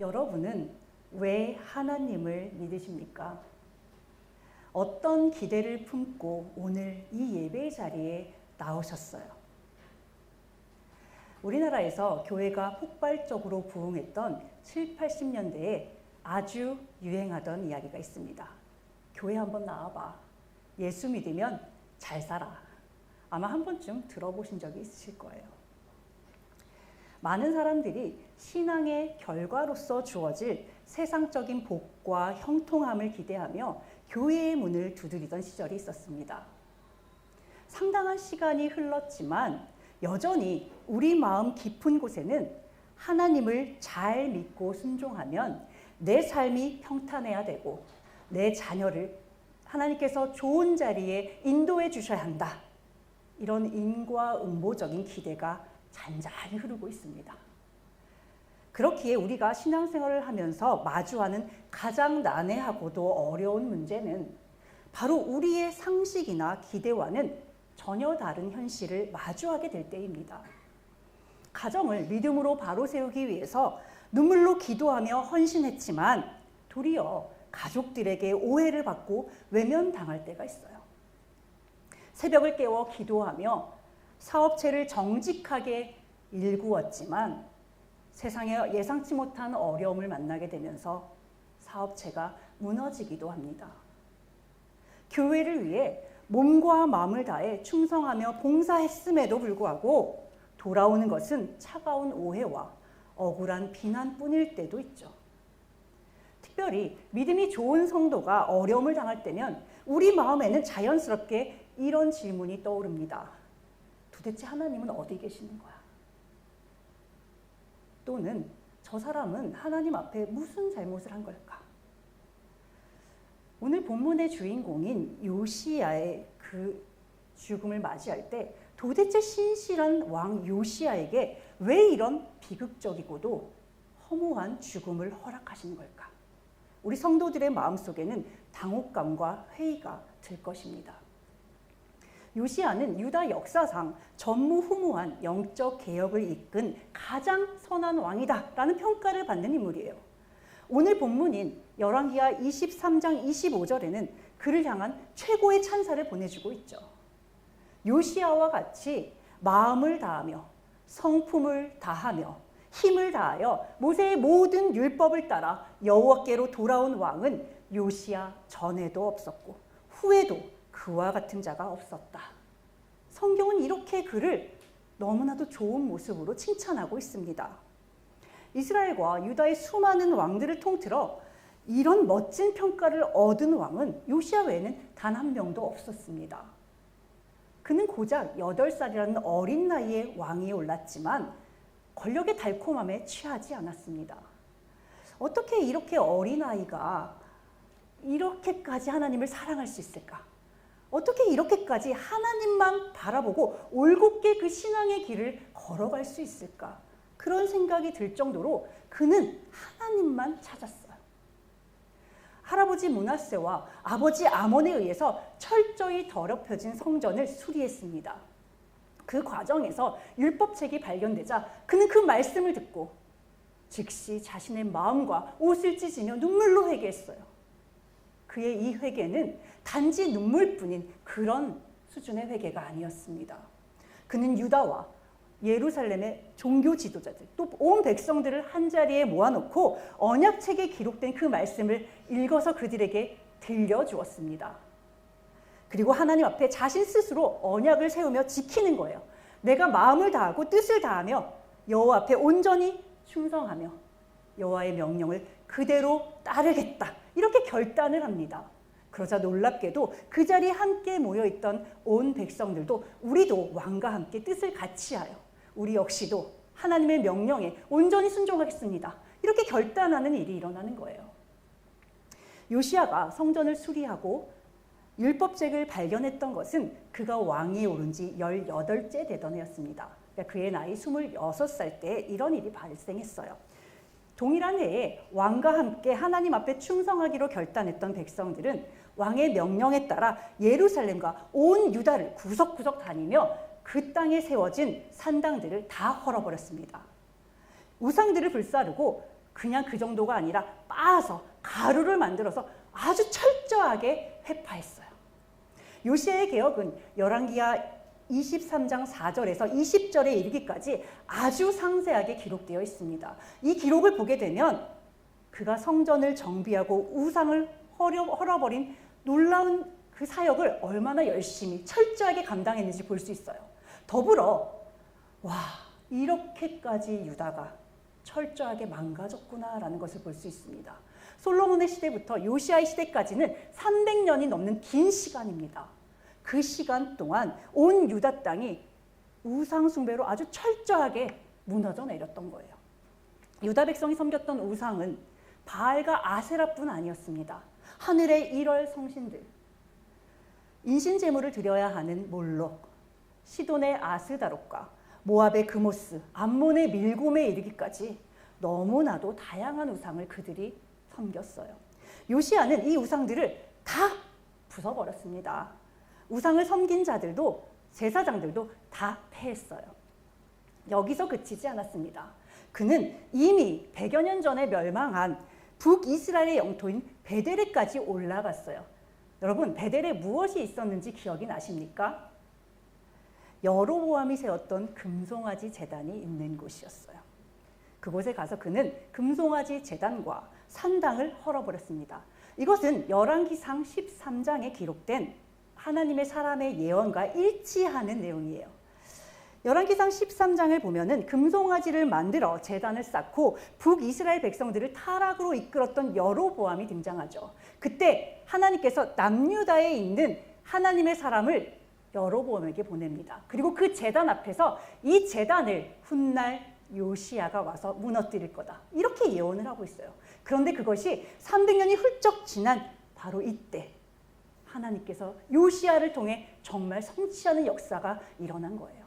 여러분은 왜 하나님을 믿으십니까? 어떤 기대를 품고 오늘 이 예배 자리에 나오셨어요? 우리나라에서 교회가 폭발적으로 부흥했던 7, 80년대에 아주 유행하던 이야기가 있습니다. 교회 한번 나와봐. 예수 믿으면 잘 살아. 아마 한 번쯤 들어보신 적이 있으실 거예요. 많은 사람들이 신앙의 결과로서 주어질 세상적인 복과 형통함을 기대하며 교회의 문을 두드리던 시절이 있었습니다. 상당한 시간이 흘렀지만 여전히 우리 마음 깊은 곳에는 하나님을 잘 믿고 순종하면 내 삶이 평탄해야 되고 내 자녀를 하나님께서 좋은 자리에 인도해 주셔야 한다. 이런 인과응보적인 기대가 잔잔히 흐르고 있습니다. 그렇기에 우리가 신앙생활을 하면서 마주하는 가장 난해하고도 어려운 문제는 바로 우리의 상식이나 기대와는 전혀 다른 현실을 마주하게 될 때입니다. 가정을 믿음으로 바로 세우기 위해서 눈물로 기도하며 헌신했지만 도리어 가족들에게 오해를 받고 외면당할 때가 있어요. 새벽을 깨워 기도하며 사업체를 정직하게 일구었지만 세상에 예상치 못한 어려움을 만나게 되면서 사업체가 무너지기도 합니다. 교회를 위해 몸과 마음을 다해 충성하며 봉사했음에도 불구하고 돌아오는 것은 차가운 오해와 억울한 비난뿐일 때도 있죠. 특별히 믿음이 좋은 성도가 어려움을 당할 때면 우리 마음에는 자연스럽게 이런 질문이 떠오릅니다. 도대체 하나님은 어디 계시는 거야? 또는 저 사람은 하나님 앞에 무슨 잘못을 한 걸까? 오늘 본문의 주인공인 요시야의 그 죽음을 맞이할 때 도대체 신실한 왕 요시야에게 왜 이런 비극적이고도 허무한 죽음을 허락하시는 걸까? 우리 성도들의 마음속에는 당혹감과 회의가 들 것입니다. 요시야는 유다 역사상 전무후무한 영적 개혁을 이끈 가장 선한 왕이다라는 평가를 받는 인물이에요. 오늘 본문인 열왕기하 23장 25절에는 그를 향한 최고의 찬사를 보내주고 있죠. 요시야와 같이 마음을 다하며 성품을 다하며 힘을 다하여 모세의 모든 율법을 따라 여호와께로 돌아온 왕은 요시야 전에도 없었고 후에도 그와 같은 자가 없었다. 성경은 이렇게 그를 너무나도 좋은 모습으로 칭찬하고 있습니다. 이스라엘과 유다의 수많은 왕들을 통틀어 이런 멋진 평가를 얻은 왕은 요시야 외에는 단 한 명도 없었습니다. 그는 고작 8살이라는 어린 나이에 왕위에 올랐지만 권력의 달콤함에 취하지 않았습니다. 어떻게 이렇게 어린아이가 이렇게까지 하나님을 사랑할 수 있을까? 어떻게 이렇게까지 하나님만 바라보고 올곧게 그 신앙의 길을 걸어갈 수 있을까? 그런 생각이 들 정도로 그는 하나님만 찾았어요. 할아버지 므낫세와 아버지 아몬에 의해서 철저히 더럽혀진 성전을 수리했습니다. 그 과정에서 율법책이 발견되자 그는 그 말씀을 듣고 즉시 자신의 마음과 옷을 찢으며 눈물로 회개했어요. 그의 이 회개는 단지 눈물뿐인 그런 수준의 회개가 아니었습니다. 그는 유다와 예루살렘의 종교 지도자들 또 온 백성들을 한자리에 모아놓고 언약책에 기록된 그 말씀을 읽어서 그들에게 들려주었습니다. 그리고 하나님 앞에 자신 스스로 언약을 세우며 지키는 거예요. 내가 마음을 다하고 뜻을 다하며 여호와 앞에 온전히 충성하며 여호와의 명령을 그대로 따르겠다. 이렇게 결단을 합니다. 그러자 놀랍게도 그 자리에 함께 모여있던 온 백성들도 우리도 왕과 함께 뜻을 같이 하여 우리 역시도 하나님의 명령에 온전히 순종하겠습니다. 이렇게 결단하는 일이 일어나는 거예요. 요시야가 성전을 수리하고 율법책을 발견했던 것은 그가 왕위에 오른 지 18째 되던 해였습니다. 그러니까 그의 나이 26살 때 이런 일이 발생했어요. 동일한 해에 왕과 함께 하나님 앞에 충성하기로 결단했던 백성들은 왕의 명령에 따라 예루살렘과 온 유다를 구석구석 다니며 그 땅에 세워진 산당들을 다 헐어버렸습니다. 우상들을 불사르고 그냥 그 정도가 아니라 빻아서 가루를 만들어서 아주 철저하게 회파했어요. 요시야의 개혁은 열왕기하 23장 4절에서 20절에 이르기까지 아주 상세하게 기록되어 있습니다. 이 기록을 보게 되면 그가 성전을 정비하고 우상을 헐어버린 놀라운 그 사역을 얼마나 열심히 철저하게 감당했는지 볼 수 있어요. 더불어 와, 이렇게까지 유다가 철저하게 망가졌구나라는 것을 볼 수 있습니다. 솔로몬의 시대부터 요시야의 시대까지는 300년이 넘는 긴 시간입니다. 그 시간 동안 온 유다 땅이 우상 숭배로 아주 철저하게 무너져 내렸던 거예요. 유다 백성이 섬겼던 우상은 바알과 아세라뿐 아니었습니다. 하늘의 일월 성신들, 인신 제물을 드려야 하는 몰록, 시돈의 아스다롯과 모압의 그모스, 암몬의 밀곰에 이르기까지 너무나도 다양한 우상을 그들이 섬겼어요. 요시야는 이 우상들을 다 부숴버렸습니다. 우상을 섬긴 자들도 제사장들도 다 패했어요. 여기서 그치지 않았습니다. 그는 이미 100여 년 전에 멸망한 북이스라엘의 영토인 베델에까지 올라갔어요. 여러분, 베델에 무엇이 있었는지 기억이 나십니까? 여로보암이 세웠던 금송아지 제단이 있는 곳이었어요. 그곳에 가서 그는 금송아지 제단과 산당을 헐어버렸습니다. 이것은 열왕기상 13장에 기록된 하나님의 사람의 예언과 일치하는 내용이에요. 열왕기상 13장을 보면은 금송아지를 만들어 제단을 쌓고 북이스라엘 백성들을 타락으로 이끌었던 여로보암이 등장하죠. 그때 하나님께서 남유다에 있는 하나님의 사람을 여로보암에게 보냅니다. 그리고 그 제단 앞에서 이 제단을 훗날 요시야가 와서 무너뜨릴 거다, 이렇게 예언을 하고 있어요. 그런데 그것이 300년이 훌쩍 지난 바로 이때 하나님께서 요시야를 통해 정말 성취하는 역사가 일어난 거예요.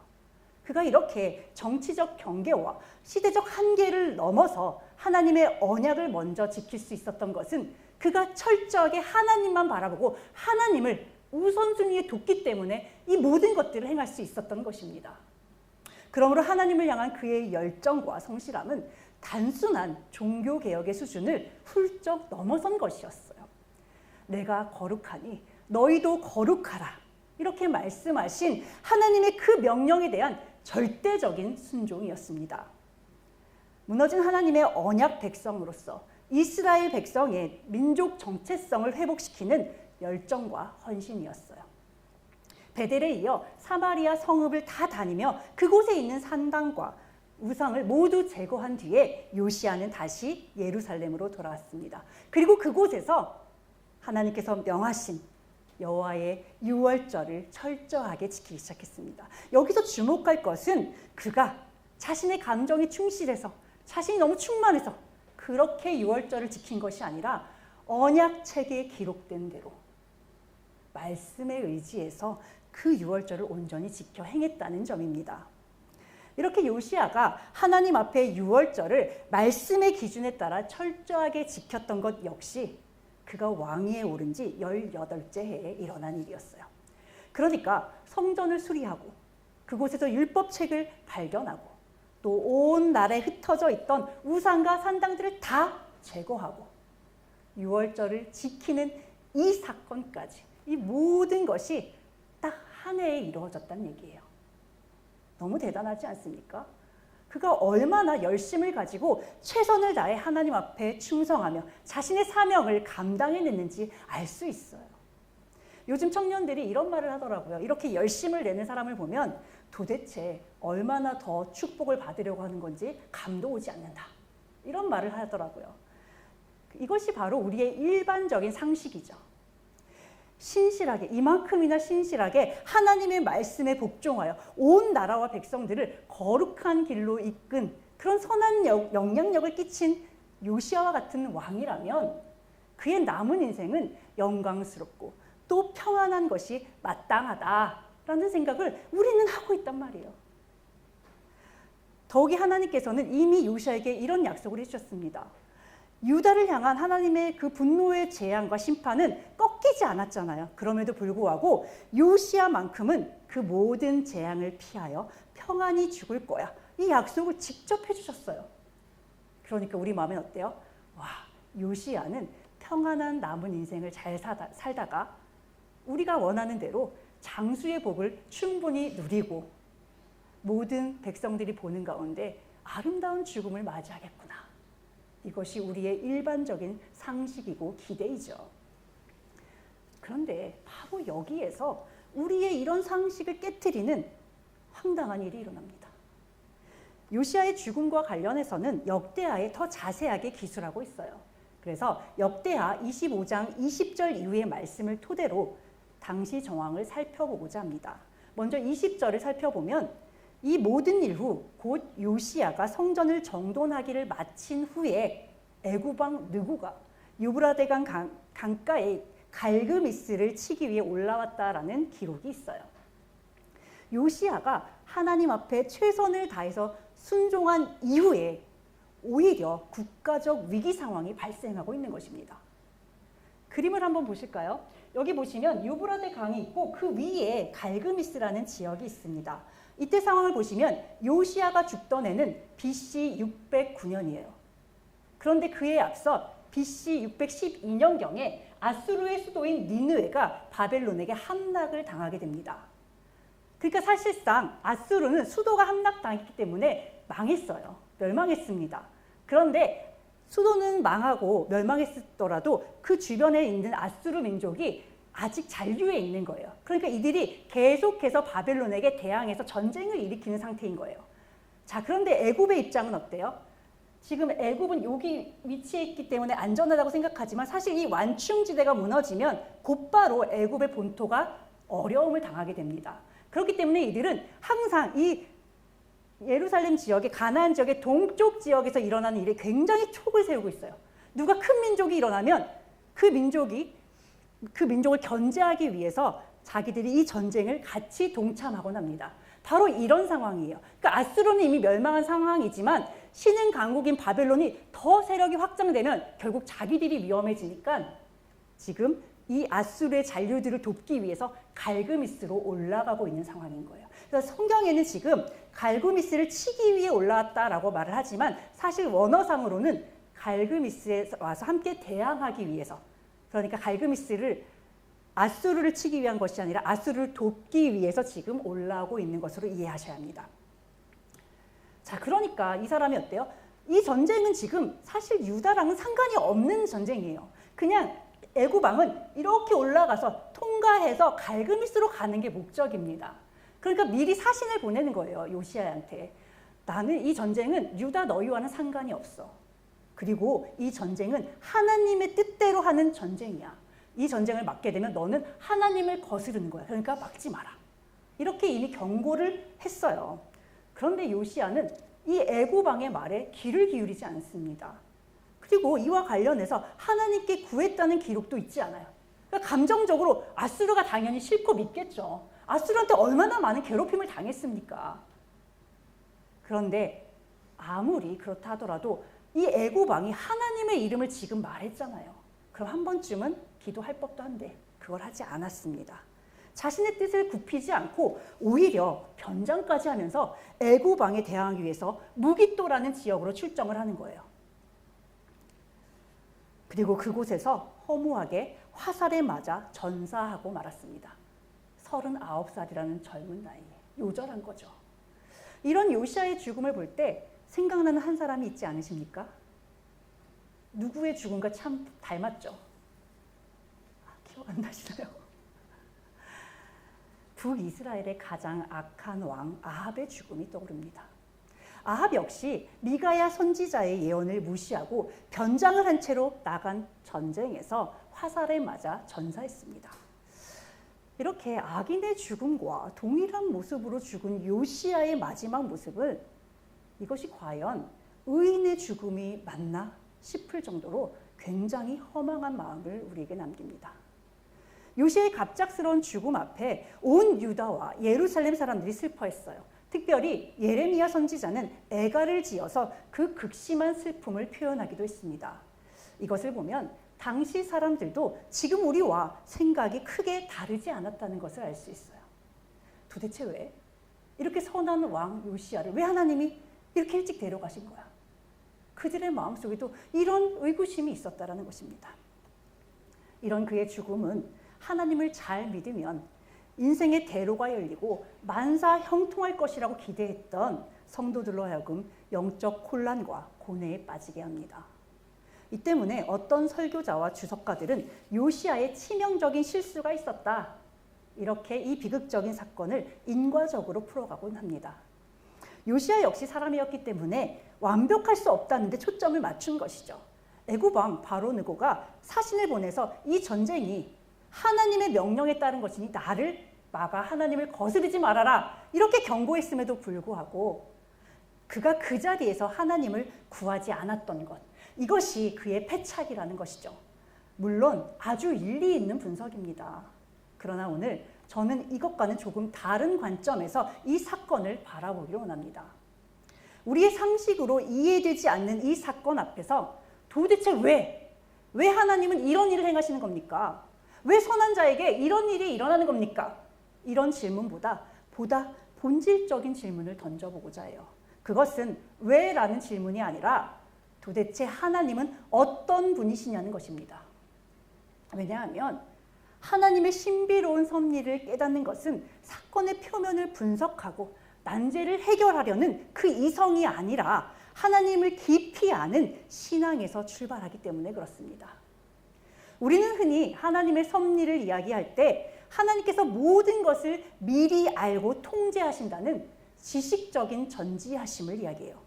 그가 이렇게 정치적 경계와 시대적 한계를 넘어서 하나님의 언약을 먼저 지킬 수 있었던 것은 그가 철저하게 하나님만 바라보고 하나님을 우선순위에 뒀기 때문에 이 모든 것들을 행할 수 있었던 것입니다. 그러므로 하나님을 향한 그의 열정과 성실함은 단순한 종교개혁의 수준을 훌쩍 넘어선 것이었어요. 내가 거룩하니 너희도 거룩하라, 이렇게 말씀하신 하나님의 그 명령에 대한 절대적인 순종이었습니다. 무너진 하나님의 언약 백성으로서 이스라엘 백성의 민족 정체성을 회복시키는 열정과 헌신이었어요. 베델에 이어 사마리아 성읍을 다 다니며 그곳에 있는 산당과 우상을 모두 제거한 뒤에 요시야는 다시 예루살렘으로 돌아왔습니다. 그리고 그곳에서 하나님께서 명하신 여호와의 유월절을 철저하게 지키기 시작했습니다. 여기서 주목할 것은 그가 자신의 감정이 충실해서, 자신이 너무 충만해서 그렇게 유월절을 지킨 것이 아니라 언약책에 기록된 대로 말씀에 의지해서 그 유월절을 온전히 지켜 행했다는 점입니다. 이렇게 요시야가 하나님 앞에 유월절을 말씀의 기준에 따라 철저하게 지켰던 것 역시 그가 왕위에 오른 지 18째 해에 일어난 일이었어요. 그러니까 성전을 수리하고 그곳에서 율법책을 발견하고 또 온 나라에 흩어져 있던 우상과 산당들을 다 제거하고 유월절을 지키는 이 사건까지, 이 모든 것이 딱 한 해에 이루어졌다는 얘기예요. 너무 대단하지 않습니까? 그가 얼마나 열심을 가지고 최선을 다해 하나님 앞에 충성하며 자신의 사명을 감당해냈는지 알 수 있어요. 요즘 청년들이 이런 말을 하더라고요. 이렇게 열심을 내는 사람을 보면 도대체 얼마나 더 축복을 받으려고 하는 건지 감도 오지 않는다, 이런 말을 하더라고요. 이것이 바로 우리의 일반적인 상식이죠. 신실하게, 이만큼이나 신실하게 하나님의 말씀에 복종하여 온 나라와 백성들을 거룩한 길로 이끈 그런 선한 영향력을 끼친 요시야와 같은 왕이라면 그의 남은 인생은 영광스럽고 또 평안한 것이 마땅하다라는 생각을 우리는 하고 있단 말이에요. 더욱이 하나님께서는 이미 요시야에게 이런 약속을 해주셨습니다. 유다를 향한 하나님의 그 분노의 재앙과 심판은 꺾이지 않았잖아요. 그럼에도 불구하고 요시야만큼은 그 모든 재앙을 피하여 평안히 죽을 거야, 이 약속을 직접 해주셨어요. 그러니까 우리 마음엔 어때요? 와, 요시야는 평안한 남은 인생을 잘 살다가 우리가 원하는 대로 장수의 복을 충분히 누리고 모든 백성들이 보는 가운데 아름다운 죽음을 맞이하겠구나. 이것이 우리의 일반적인 상식이고 기대이죠. 그런데 바로 여기에서 우리의 이런 상식을 깨트리는 황당한 일이 일어납니다. 요시야의 죽음과 관련해서는 역대하에 더 자세하게 기술하고 있어요. 그래서 역대하 25장 20절 이후의 말씀을 토대로 당시 정황을 살펴보고자 합니다. 먼저 20절을 살펴보면 이 모든 일 후 곧 요시야가 성전을 정돈하기를 마친 후에 애굽 왕 느구가 유브라데강 강가에 갈그미스를 치기 위해 올라왔다라는 기록이 있어요. 요시야가 하나님 앞에 최선을 다해서 순종한 이후에 오히려 국가적 위기 상황이 발생하고 있는 것입니다. 그림을 한번 보실까요? 여기 보시면 유브라데 강이 있고 그 위에 갈그미스라는 지역이 있습니다. 이때 상황을 보시면 요시야가 죽던 해는 BC 609년이에요. 그런데 그에 앞서 BC 612년경에 아수르의 수도인 니느웨가 바벨론에게 함락을 당하게 됩니다. 그러니까 사실상 아수르는 수도가 함락당했기 때문에 망했어요. 멸망했습니다. 그런데 수도는 망하고 멸망했더라도 그 주변에 있는 아수르 민족이 아직 잔류해 있는 거예요. 그러니까 이들이 계속해서 바벨론에게 대항해서 전쟁을 일으키는 상태인 거예요. 자, 그런데 애굽의 입장은 어때요? 지금 애굽은 여기 위치해 있기 때문에 안전하다고 생각하지만 사실 이 완충지대가 무너지면 곧바로 애굽의 본토가 어려움을 당하게 됩니다. 그렇기 때문에 이들은 항상 이 예루살렘 지역의 가나안 지역의 동쪽 지역에서 일어나는 일에 굉장히 촉을 세우고 있어요. 누가 큰 민족이 일어나면 그 민족을 견제하기 위해서 자기들이 이 전쟁을 같이 동참하곤 합니다. 바로 이런 상황이에요. 그러니까 아수르는 이미 멸망한 상황이지만 신흥 강국인 바벨론이 더 세력이 확장되면 결국 자기들이 위험해지니까 지금 이 아수르의 잔류들을 돕기 위해서 갈그미스로 올라가고 있는 상황인 거예요. 그래서 성경에는 지금 갈그미스를 치기 위해 올라왔다라고 말을 하지만 사실 원어상으로는 갈그미스에 와서 함께 대항하기 위해서, 그러니까 갈그미스를 아수르를 치기 위한 것이 아니라 아수르를 돕기 위해서 지금 올라오고 있는 것으로 이해하셔야 합니다. 자, 그러니까 이 사람이 어때요? 이 전쟁은 지금 사실 유다랑은 상관이 없는 전쟁이에요. 그냥 애굽 왕은 이렇게 올라가서 통과해서 갈그미스로 가는 게 목적입니다. 그러니까 미리 사신을 보내는 거예요, 요시야한테. 나는 이 전쟁은 유다 너희와는 상관이 없어. 그리고 이 전쟁은 하나님의 뜻대로 하는 전쟁이야. 이 전쟁을 막게 되면 너는 하나님을 거스르는 거야. 그러니까 막지 마라. 이렇게 이미 경고를 했어요. 그런데 요시야는 이 애굽 왕의 말에 귀를 기울이지 않습니다. 그리고 이와 관련해서 하나님께 구했다는 기록도 있지 않아요. 그러니까 감정적으로 아수르가 당연히 싫고 믿겠죠. 아수르한테 얼마나 많은 괴롭힘을 당했습니까? 그런데 아무리 그렇다 하더라도 이 애굽 왕이 하나님의 이름을 지금 말했잖아요. 그럼 한 번쯤은 기도할 법도 한데 그걸 하지 않았습니다. 자신의 뜻을 굽히지 않고 오히려 변장까지 하면서 애굽 왕에 대항하기 위해서 무깃도라는 지역으로 출정을 하는 거예요. 그리고 그곳에서 허무하게 화살에 맞아 전사하고 말았습니다. 39살이라는 젊은 나이에 요절한 거죠. 이런 요시야의 죽음을 볼 때 생각나는 한 사람이 있지 않으십니까? 누구의 죽음과 참 닮았죠? 기억 안 나시나요? 북이스라엘의 가장 악한 왕 아합의 죽음이 떠오릅니다. 아합 역시 미가야 선지자의 예언을 무시하고 변장을 한 채로 나간 전쟁에서 화살에 맞아 전사했습니다. 이렇게 악인의 죽음과 동일한 모습으로 죽은 요시야의 마지막 모습은 이것이 과연 의인의 죽음이 맞나 싶을 정도로 굉장히 허망한 마음을 우리에게 남깁니다. 요시야의 갑작스러운 죽음 앞에 온 유다와 예루살렘 사람들이 슬퍼했어요. 특별히 예레미야 선지자는 애가를 지어서 그 극심한 슬픔을 표현하기도 했습니다. 이것을 보면 당시 사람들도 지금 우리와 생각이 크게 다르지 않았다는 것을 알 수 있어요. 도대체 왜? 이렇게 선한 왕 요시야를 왜 하나님이 이렇게 일찍 데려가신 거야? 그들의 마음속에도 이런 의구심이 있었다라는 것입니다. 이런 그의 죽음은 하나님을 잘 믿으면 인생의 대로가 열리고 만사 형통할 것이라고 기대했던 성도들로 하여금 영적 혼란과 고뇌에 빠지게 합니다. 이 때문에 어떤 설교자와 주석가들은 요시야의 치명적인 실수가 있었다, 이렇게 이 비극적인 사건을 인과적으로 풀어가곤 합니다. 요시야 역시 사람이었기 때문에 완벽할 수 없다는데 초점을 맞춘 것이죠. 애굽왕 바로 느고가 사신을 보내서 이 전쟁이 하나님의 명령에 따른 것이니 나를 막아 하나님을 거스르지 말아라, 이렇게 경고했음에도 불구하고 그가 그 자리에서 하나님을 구하지 않았던 것, 이것이 그의 패착이라는 것이죠. 물론 아주 일리 있는 분석입니다. 그러나 오늘 저는 이것과는 조금 다른 관점에서 이 사건을 바라보기를 원합니다. 우리의 상식으로 이해되지 않는 이 사건 앞에서 도대체 왜 하나님은 이런 일을 행하시는 겁니까? 왜 선한 자에게 이런 일이 일어나는 겁니까? 이런 질문보다 보다 본질적인 질문을 던져보고자 해요. 그것은 왜라는 질문이 아니라 도대체 하나님은 어떤 분이시냐는 것입니다. 왜냐하면 하나님의 신비로운 섭리를 깨닫는 것은 사건의 표면을 분석하고 난제를 해결하려는 그 이성이 아니라 하나님을 깊이 아는 신앙에서 출발하기 때문에 그렇습니다. 우리는 흔히 하나님의 섭리를 이야기할 때 하나님께서 모든 것을 미리 알고 통제하신다는 지식적인 전지하심을 이야기해요.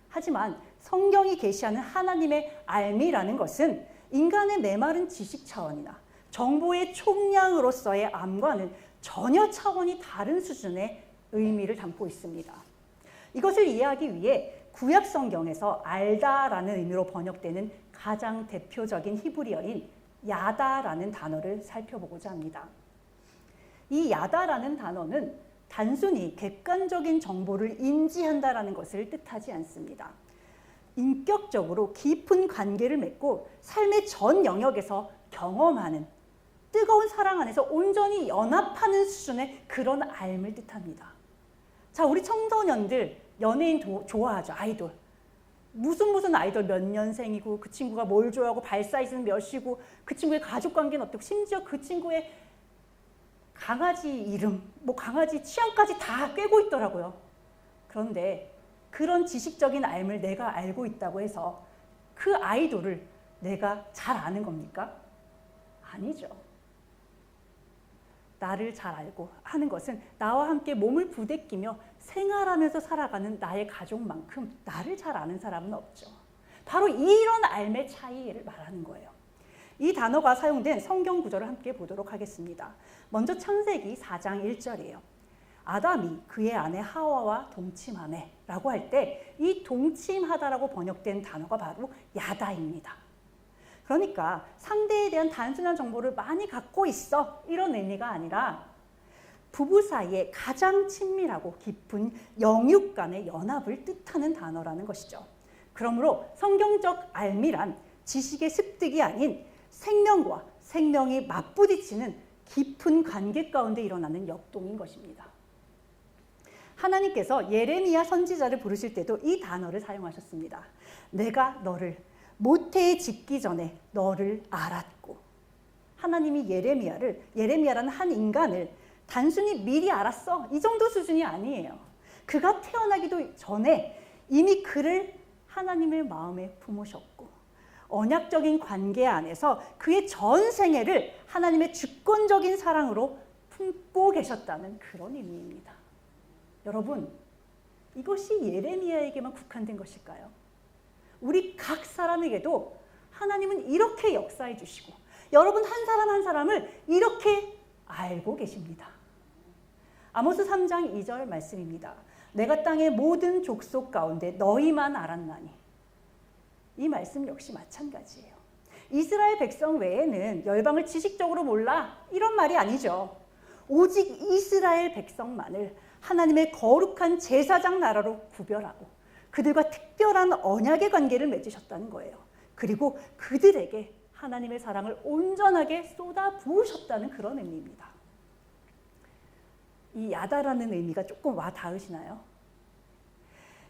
하지만 성경이 계시하는 하나님의 알미라는 것은 인간의 메마른 지식 차원이나 정보의 총량으로서의 암과는 전혀 차원이 다른 수준의 의미를 담고 있습니다. 이것을 이해하기 위해 구약 성경에서 알다라는 의미로 번역되는 가장 대표적인 히브리어인 야다라는 단어를 살펴보고자 합니다. 이 야다라는 단어는 단순히 객관적인 정보를 인지한다라는 것을 뜻하지 않습니다. 인격적으로 깊은 관계를 맺고 삶의 전 영역에서 경험하는 뜨거운 사랑 안에서 온전히 연합하는 수준의 그런 알을 뜻합니다. 자, 우리 청소년들 연예인 좋아하죠. 아이돌. 무슨 아이돌 몇 년생이고 그 친구가 뭘 좋아하고 발 사이즈는 몇이고 그 친구의 가족관계는 어떻고 심지어 그 친구의 강아지 이름, 강아지 취향까지 다 꿰고 있더라고요. 그런데 그런 지식적인 알을 내가 알고 있다고 해서 그 아이돌을 내가 잘 아는 겁니까? 아니죠. 나를 잘 알고 하는 것은 나와 함께 몸을 부대끼며 생활하면서 살아가는 나의 가족만큼 나를 잘 아는 사람은 없죠. 바로 이런 알의 차이를 말하는 거예요. 이 단어가 사용된 성경 구절을 함께 보도록 하겠습니다. 먼저 창세기 4장 1절이에요. 아담이 그의 아내 하와와 동침하매 라고 할 때 이 동침하다라고 번역된 단어가 바로 야다입니다. 그러니까 상대에 대한 단순한 정보를 많이 갖고 있어, 이런 의미가 아니라 부부 사이에 가장 친밀하고 깊은 영육 간의 연합을 뜻하는 단어라는 것이죠. 그러므로 성경적 알미란 지식의 습득이 아닌 생명과 생명이 맞부딪히는 깊은 관계 가운데 일어나는 역동인 것입니다. 하나님께서 예레미야 선지자를 부르실 때도 이 단어를 사용하셨습니다. 내가 너를 모태에 짓기 전에 너를 알았고. 하나님이 예레미야라는 한 인간을 단순히 미리 알았어, 이 정도 수준이 아니에요. 그가 태어나기도 전에 이미 그를 하나님의 마음에 품으셨고 언약적인 관계 안에서 그의 전 생애를 하나님의 주권적인 사랑으로 품고 계셨다는 그런 의미입니다. 여러분, 이것이 예레미야에게만 국한된 것일까요? 우리 각 사람에게도 하나님은 이렇게 역사해 주시고 여러분 한 사람 한 사람을 이렇게 알고 계십니다. 아모스 3장 2절 말씀입니다. 내가 땅의 모든 족속 가운데 너희만 알았나니. 이 말씀 역시 마찬가지예요. 이스라엘 백성 외에는 열방을 지식적으로 몰라, 이런 말이 아니죠. 오직 이스라엘 백성만을 하나님의 거룩한 제사장 나라로 구별하고 그들과 특별한 언약의 관계를 맺으셨다는 거예요. 그리고 그들에게 하나님의 사랑을 온전하게 쏟아 부으셨다는 그런 의미입니다. 이 야다라는 의미가 조금 와 닿으시나요?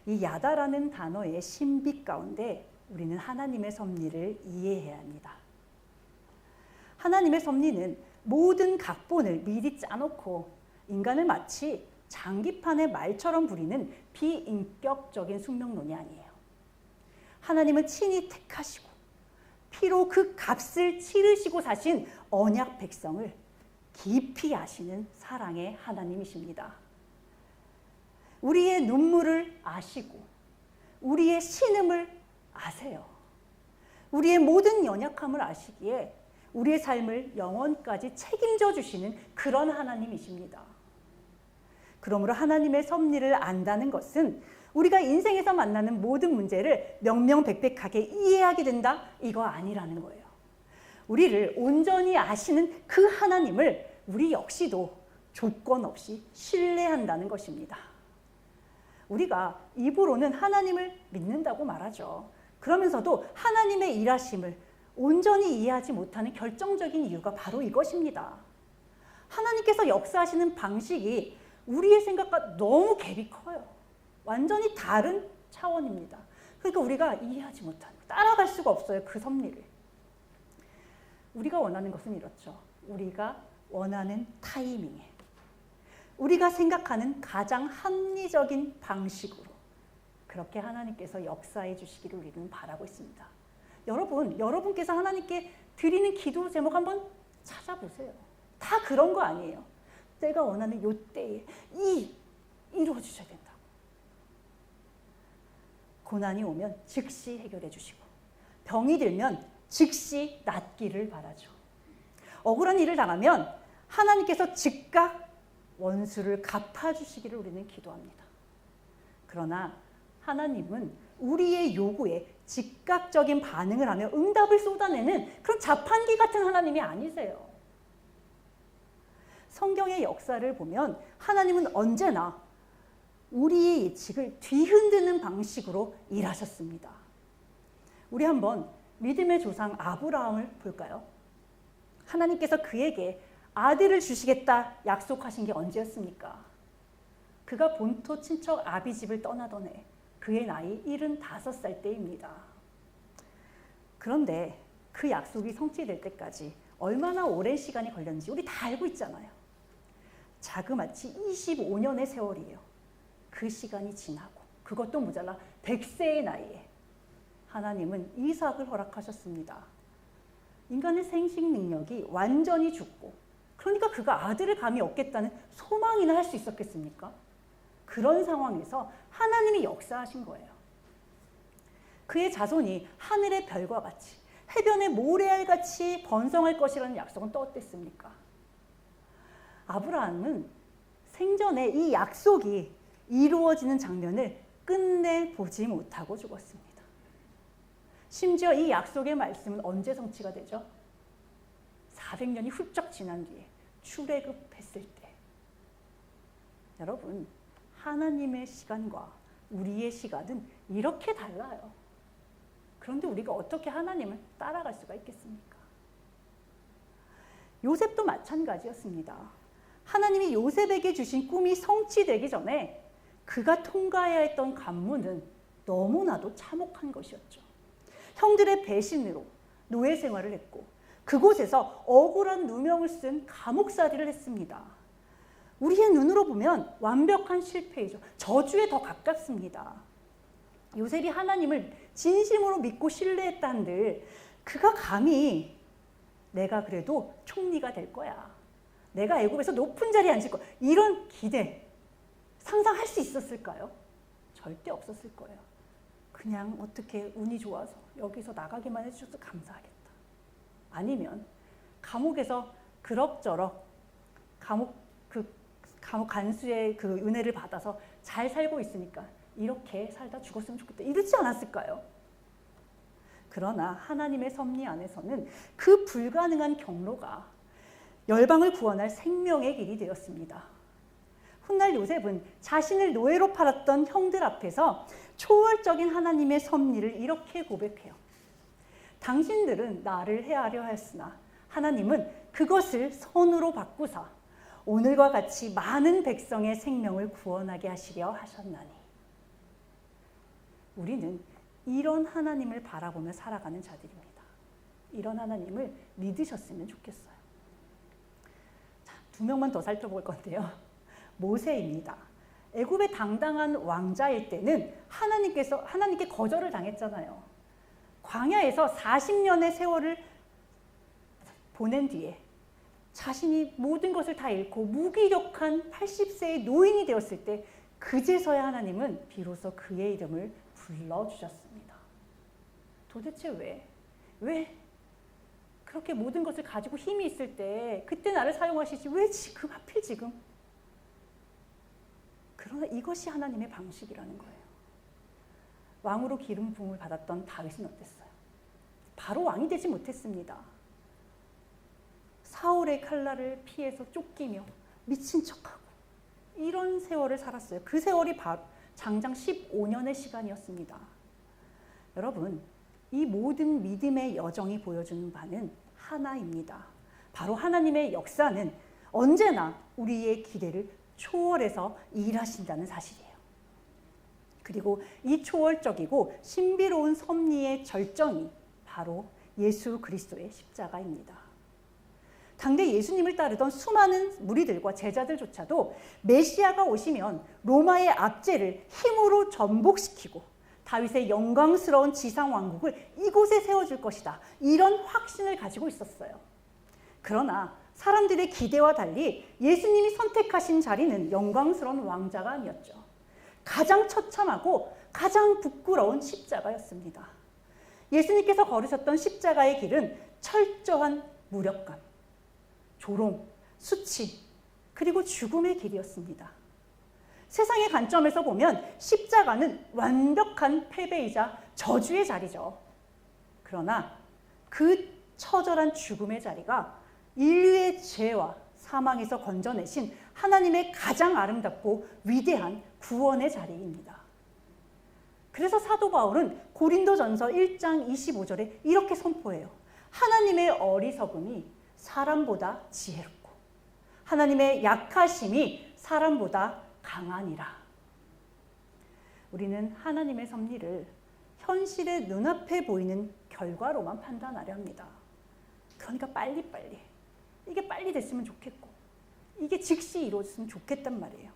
이 야다라는 단어의 신비 가운데 우리는 하나님의 섭리를 이해해야 합니다. 하나님의 섭리는 모든 각본을 미리 짜놓고 인간을 마치 장기판의 말처럼 부리는 비인격적인 숙명론이 아니에요. 하나님은 친히 택하시고 피로 그 값을 치르시고 사신 언약 백성을 깊이 아시는 사랑의 하나님이십니다. 우리의 눈물을 아시고 우리의 신음을 아세요. 우리의 모든 연약함을 아시기에 우리의 삶을 영원까지 책임져 주시는 그런 하나님이십니다. 그러므로 하나님의 섭리를 안다는 것은 우리가 인생에서 만나는 모든 문제를 명명백백하게 이해하게 된다? 이거 아니라는 거예요. 우리를 온전히 아시는 그 하나님을 우리 역시도 조건 없이 신뢰한다는 것입니다. 우리가 입으로는 하나님을 믿는다고 말하죠. 그러면서도 하나님의 일하심을 온전히 이해하지 못하는 결정적인 이유가 바로 이것입니다. 하나님께서 역사하시는 방식이 우리의 생각과 너무 갭이 커요. 완전히 다른 차원입니다. 그러니까 우리가 이해하지 못하는, 따라갈 수가 없어요. 그 섭리를. 우리가 원하는 것은 이렇죠. 우리가 원하는 타이밍에, 우리가 생각하는 가장 합리적인 방식으로 그렇게 하나님께서 역사해 주시기를 우리는 바라고 있습니다. 여러분께서 하나님께 드리는 기도 제목 한번 찾아보세요. 다 그런 거 아니에요. 내가 원하는 요 때에 이루어 주셔야 된다고. 고난이 오면 즉시 해결해 주시고 병이 들면 즉시 낫기를 바라죠. 억울한 일을 당하면 하나님께서 즉각 원수를 갚아주시기를 우리는 기도합니다. 그러나 하나님은 우리의 요구에 즉각적인 반응을 하며 응답을 쏟아내는 그런 자판기 같은 하나님이 아니세요. 성경의 역사를 보면 하나님은 언제나 우리의 예측을 뒤흔드는 방식으로 일하셨습니다. 우리 한번 믿음의 조상 아브라함을 볼까요? 하나님께서 그에게 아들을 주시겠다 약속하신 게 언제였습니까? 그가 본토 친척 아비 집을 떠나던 해, 그의 나이 75살 때입니다. 그런데 그 약속이 성취될 때까지 얼마나 오랜 시간이 걸렸는지 우리 다 알고 있잖아요. 자그마치 25년의 세월이에요. 그 시간이 지나고 그것도 모자라 100세의 나이에 하나님은 이삭을 허락하셨습니다. 인간의 생식 능력이 완전히 죽고, 그러니까 그가 아들을 감히 얻겠다는 소망이나 할 수 있었겠습니까? 그런 상황에서 하나님이 역사하신 거예요. 그의 자손이 하늘의 별과 같이 해변의 모래알같이 번성할 것이라는 약속은 또 어땠습니까? 아브라함은 생전에 이 약속이 이루어지는 장면을 끝내 보지 못하고 죽었습니다. 심지어 이 약속의 말씀은 언제 성취가 되죠? 400년이 훌쩍 지난 뒤에 출애굽했을 때. 여러분, 하나님의 시간과 우리의 시간은 이렇게 달라요. 그런데 우리가 어떻게 하나님을 따라갈 수가 있겠습니까? 요셉도 마찬가지였습니다. 하나님이 요셉에게 주신 꿈이 성취되기 전에 그가 통과해야 했던 관문은 너무나도 참혹한 것이었죠. 형들의 배신으로 노예 생활을 했고 그곳에서 억울한 누명을 쓴 감옥살이를 했습니다. 우리의 눈으로 보면 완벽한 실패이죠. 저주에 더 가깝습니다. 요셉이 하나님을 진심으로 믿고 신뢰했다 한들 그가 감히 내가 그래도 총리가 될 거야, 내가 애굽에서 높은 자리에 앉을 거야, 이런 기대 상상할 수 있었을까요? 절대 없었을 거예요. 그냥 어떻게 운이 좋아서 여기서 나가기만 해주셔서 감사하겠다. 아니면 감옥에서 그럭저럭 감옥 간수의 그 은혜를 받아서 잘 살고 있으니까 이렇게 살다 죽었으면 좋겠다, 이러지 않았을까요? 그러나 하나님의 섭리 안에서는 그 불가능한 경로가 열방을 구원할 생명의 길이 되었습니다. 훗날 요셉은 자신을 노예로 팔았던 형들 앞에서 초월적인 하나님의 섭리를 이렇게 고백해요. 당신들은 나를 해하려 하였으나 하나님은 그것을 선으로 바꾸사 오늘과 같이 많은 백성의 생명을 구원하게 하시려 하셨나니. 우리는 이런 하나님을 바라보며 살아가는 자들입니다. 이런 하나님을 믿으셨으면 좋겠어요. 자, 2명만 더 살펴볼 건데요. 모세입니다. 애굽의 당당한 왕자일 때는 하나님께 거절을 당했잖아요. 광야에서 40년의 세월을 보낸 뒤에 자신이 모든 것을 다 잃고 무기력한 80세의 노인이 되었을 때 그제서야 하나님은 비로소 그의 이름을 불러주셨습니다. 도대체 왜 그렇게 모든 것을 가지고 힘이 있을 때 그때 나를 사용하시지 왜 지금 하필 지금? 그러나 이것이 하나님의 방식이라는 거예요. 왕으로 기름 부음을 받았던 다윗은 어땠어요? 바로 왕이 되지 못했습니다. 사울의 칼날을 피해서 쫓기며 미친 척하고 이런 세월을 살았어요. 그 세월이 바로 장장 15년의 시간이었습니다. 여러분, 이 모든 믿음의 여정이 보여주는 바는 하나입니다. 바로 하나님의 역사는 언제나 우리의 기대를 초월해서 일하신다는 사실이에요. 그리고 이 초월적이고 신비로운 섭리의 절정이 바로 예수 그리스도의 십자가입니다. 당대 예수님을 따르던 수많은 무리들과 제자들조차도 메시아가 오시면 로마의 압제를 힘으로 전복시키고 다윗의 영광스러운 지상 왕국을 이곳에 세워줄 것이다. 이런 확신을 가지고 있었어요. 그러나 사람들의 기대와 달리 예수님이 선택하신 자리는 영광스러운 왕자가 아니었죠. 가장 처참하고 가장 부끄러운 십자가였습니다. 예수님께서 걸으셨던 십자가의 길은 철저한 무력감, 조롱, 수치, 그리고 죽음의 길이었습니다. 세상의 관점에서 보면 십자가는 완벽한 패배이자 저주의 자리죠. 그러나 그 처절한 죽음의 자리가 인류의 죄와 사망에서 건져내신 하나님의 가장 아름답고 위대한 구원의 자리입니다. 그래서 사도 바울은 고린도전서 1장 25절에 이렇게 선포해요. 하나님의 어리석음이 사람보다 지혜롭고 하나님의 약하심이 사람보다 강하니라. 우리는 하나님의 섭리를 현실의 눈앞에 보이는 결과로만 판단하려 합니다. 그러니까 빨리빨리 이게 빨리 됐으면 좋겠고 이게 즉시 이루어졌으면 좋겠단 말이에요.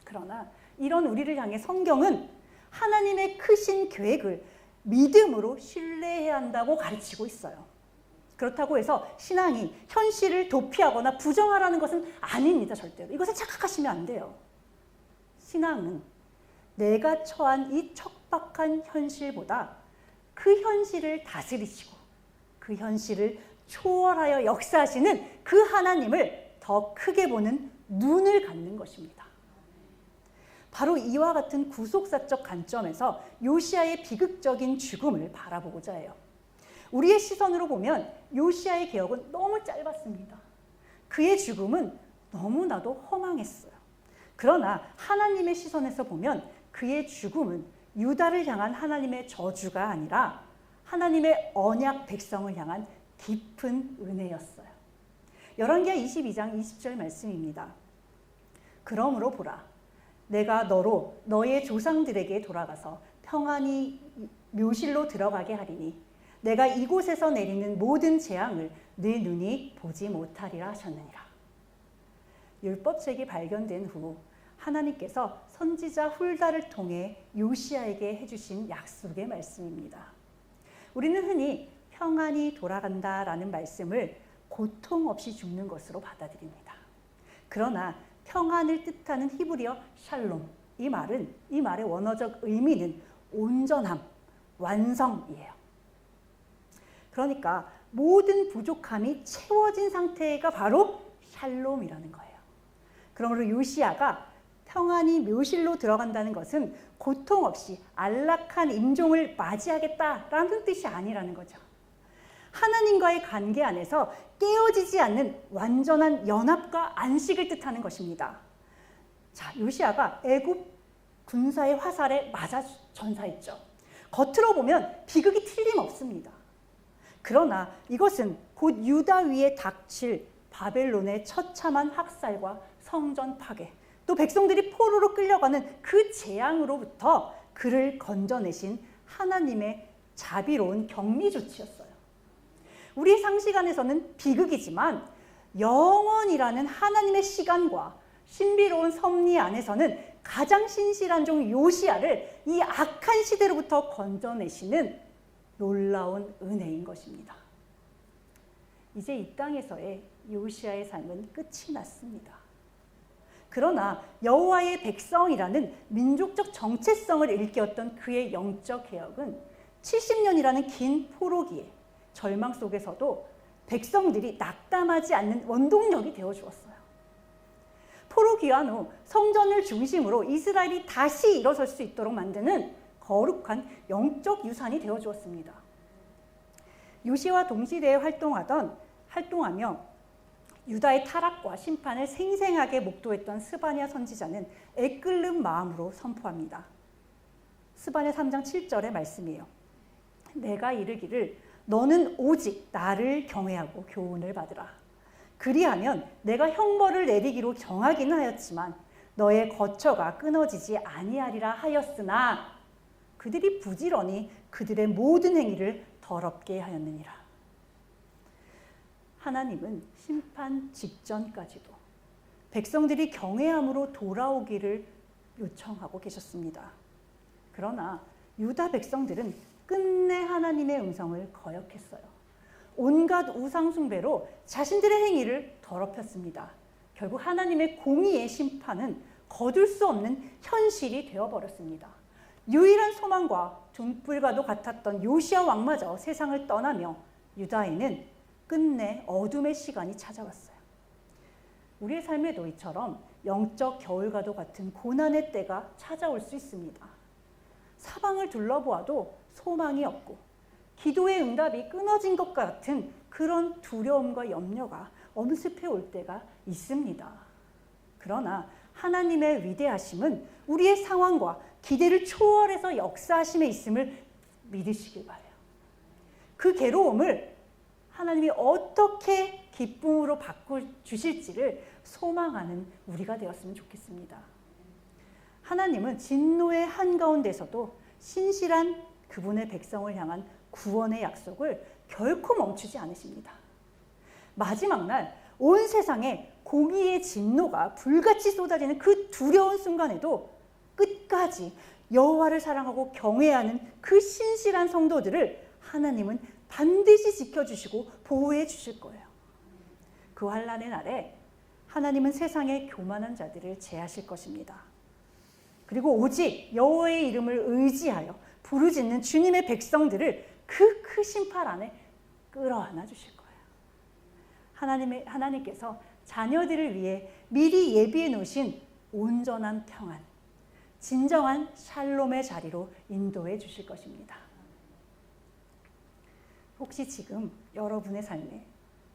그러나 이런 우리를 향해 성경은 하나님의 크신 계획을 믿음으로 신뢰해야 한다고 가르치고 있어요. 그렇다고 해서 신앙이 현실을 도피하거나 부정하라는 것은 아닙니다. 절대로. 이것을 착각하시면 안 돼요. 신앙은 내가 처한 이 척박한 현실보다 그 현실을 다스리시고 그 현실을 초월하여 역사하시는 그 하나님을 더 크게 보는 눈을 갖는 것입니다. 바로 이와 같은 구속사적 관점에서 요시야의 비극적인 죽음을 바라보고자 해요. 우리의 시선으로 보면 요시야의 개혁은 너무 짧았습니다. 그의 죽음은 너무나도 허망했어요. 그러나 하나님의 시선에서 보면 그의 죽음은 유다를 향한 하나님의 저주가 아니라 하나님의 언약 백성을 향한 깊은 은혜였어요. 열왕기하 22장 20절 말씀입니다. 그러므로 보라, 내가 너로 너의 조상들에게 돌아가서 평안히 묘실로 들어가게 하리니 내가 이곳에서 내리는 모든 재앙을 네 눈이 보지 못하리라 하셨느니라. 율법책이 발견된 후 하나님께서 선지자 훌다를 통해 요시야에게 해주신 약속의 말씀입니다. 우리는 흔히 평안히 돌아간다라는 말씀을 고통 없이 죽는 것으로 받아들입니다. 그러나 평안을 뜻하는 히브리어 샬롬, 이 말의 원어적 의미는 온전함, 완성이에요. 그러니까 모든 부족함이 채워진 상태가 바로 샬롬이라는 거예요. 그러므로 요시야가 평안히 묘실로 들어간다는 것은 고통 없이 안락한 임종을 맞이하겠다라는 뜻이 아니라는 거죠. 하나님과의 관계 안에서 깨어지지 않는 완전한 연합과 안식을 뜻하는 것입니다. 자, 요시야가 애굽 군사의 화살에 맞아 전사했죠. 겉으로 보면 비극이 틀림없습니다. 그러나 이것은 곧 유다 위에 닥칠 바벨론의 처참한 학살과 성전 파괴, 또 백성들이 포로로 끌려가는 그 재앙으로부터 그를 건져내신 하나님의 자비로운 격리 조치였어요. 우리의 상식 안에서는 비극이지만 영원이라는 하나님의 시간과 신비로운 섭리 안에서는 가장 신실한 종 요시야를 이 악한 시대로부터 건져내시는 놀라운 은혜인 것입니다. 이제 이 땅에서의 요시야의 삶은 끝이 났습니다. 그러나 여호와의 백성이라는 민족적 정체성을 일깨웠던 그의 영적 개혁은 70년이라는 긴 포로기에 절망 속에서도 백성들이 낙담하지 않는 원동력이 되어 주었어요. 포로 귀환 후 성전을 중심으로 이스라엘이 다시 일어설 수 있도록 만드는 거룩한 영적 유산이 되어 주었습니다. 요시와 동시대에 활동하며 유다의 타락과 심판을 생생하게 목도했던 스바냐 선지자는 애끓는 마음으로 선포합니다. 스바냐 3장 7절의 말씀이에요. 내가 이르기를 너는 오직 나를 경외하고 교훈을 받으라. 그리하면 내가 형벌을 내리기로 정하기는 하였지만 너의 거처가 끊어지지 아니하리라 하였으나 그들이 부지런히 그들의 모든 행위를 더럽게 하였느니라. 하나님은 심판 직전까지도 백성들이 경외함으로 돌아오기를 요청하고 계셨습니다. 그러나 유다 백성들은 끝내 하나님의 음성을 거역했어요. 온갖 우상 숭배로 자신들의 행위를 더럽혔습니다. 결국 하나님의 공의의 심판은 거둘 수 없는 현실이 되어버렸습니다. 유일한 소망과 등불과도 같았던 요시야 왕마저 세상을 떠나며 유다에는 끝내 어둠의 시간이 찾아왔어요. 우리의 삶에도 이처럼 영적 겨울과도 같은 고난의 때가 찾아올 수 있습니다. 사방을 둘러보아도 소망이 없고 기도의 응답이 끊어진 것 같은 그런 두려움과 염려가 엄습해 올 때가 있습니다. 그러나 하나님의 위대하심은 우리의 상황과 기대를 초월해서 역사하심에 있음을 믿으시길 바라요. 그 괴로움을 하나님이 어떻게 기쁨으로 바꿔주실지를 소망하는 우리가 되었으면 좋겠습니다. 하나님은 진노의 한가운데서도 신실한 그분의 백성을 향한 구원의 약속을 결코 멈추지 않으십니다. 마지막 날 온 세상에 공의의 진노가 불같이 쏟아지는 그 두려운 순간에도 끝까지 여호와를 사랑하고 경외하는 그 신실한 성도들을 하나님은 반드시 지켜주시고 보호해 주실 거예요. 그 환난의 날에 하나님은 세상의 교만한 자들을 제하실 것입니다. 그리고 오직 여호와의 이름을 의지하여 부르짖는 주님의 백성들을 그 크신 팔 안에 끌어안아 주실 거예요. 하나님께서 자녀들을 위해 미리 예비해 놓으신 온전한 평안, 진정한 샬롬의 자리로 인도해 주실 것입니다. 혹시 지금 여러분의 삶에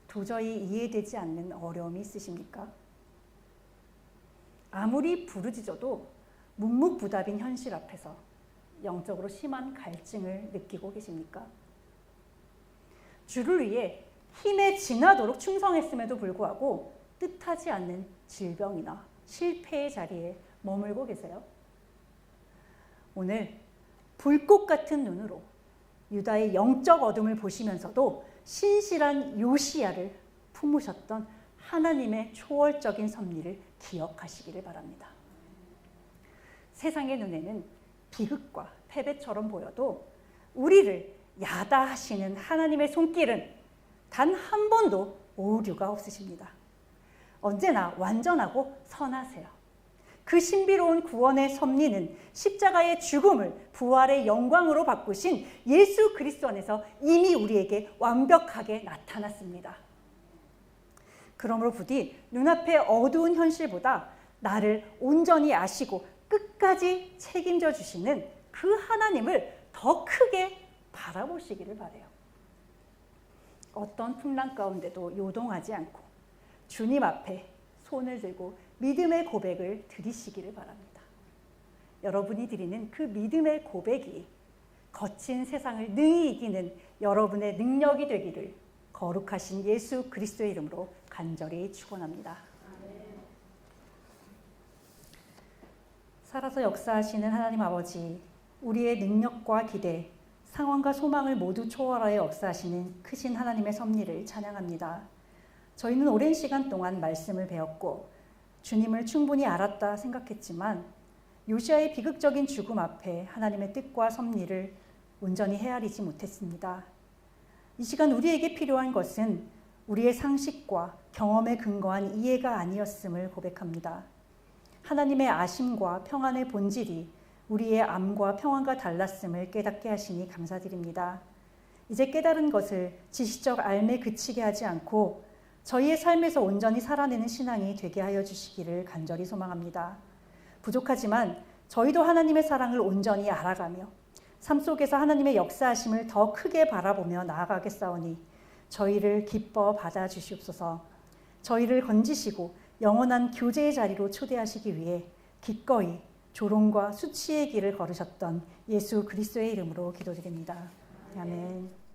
도저히 이해되지 않는 어려움이 있으십니까? 아무리 부르짖어도 묵묵부답인 현실 앞에서 영적으로 심한 갈증을 느끼고 계십니까? 주를 위해 힘에 지나도록 충성했음에도 불구하고 뜻하지 않는 질병이나 실패의 자리에 머물고 계세요? 오늘 불꽃 같은 눈으로 유다의 영적 어둠을 보시면서도 신실한 요시야를 품으셨던 하나님의 초월적인 섭리를 기억하시기를 바랍니다. 세상의 눈에는 비극과 패배처럼 보여도 우리를 야다하시는 하나님의 손길은 단 한 번도 오류가 없으십니다. 언제나 완전하고 선하세요. 그 신비로운 구원의 섭리는 십자가의 죽음을 부활의 영광으로 바꾸신 예수 그리스도 안에서 이미 우리에게 완벽하게 나타났습니다. 그러므로 부디 눈앞의 어두운 현실보다 나를 온전히 아시고 끝까지 책임져 주시는 그 하나님을 더 크게 바라보시기를 바라요. 어떤 풍랑 가운데도 요동하지 않고 주님 앞에 손을 들고 믿음의 고백을 드리시기를 바랍니다. 여러분이 드리는 그 믿음의 고백이 거친 세상을 능히 이기는 여러분의 능력이 되기를 거룩하신 예수 그리스도의 이름으로 간절히 축원합니다. 살아서 역사하시는 하나님 아버지, 우리의 능력과 기대, 상황과 소망을 모두 초월하여 역사하시는 크신 하나님의 섭리를 찬양합니다. 저희는 오랜 시간 동안 말씀을 배웠고 주님을 충분히 알았다 생각했지만 요시아의 비극적인 죽음 앞에 하나님의 뜻과 섭리를 온전히 헤아리지 못했습니다. 이 시간 우리에게 필요한 것은 우리의 상식과 경험에 근거한 이해가 아니었음을 고백합니다. 하나님의 아심과 평안의 본질이 우리의 암과 평안과 달랐음을 깨닫게 하시니 감사드립니다. 이제 깨달은 것을 지식적 알매 그치게 하지 않고 저희의 삶에서 온전히 살아내는 신앙이 되게 하여 주시기를 간절히 소망합니다. 부족하지만 저희도 하나님의 사랑을 온전히 알아가며 삶 속에서 하나님의 역사하심을 더 크게 바라보며 나아가겠사오니 저희를 기뻐 받아주시옵소서. 저희를 건지시고 영원한 교제의 자리로 초대하시기 위해 기꺼이 조롱과 수치의 길을 걸으셨던 예수 그리스도의 이름으로 기도드립니다. 아멘.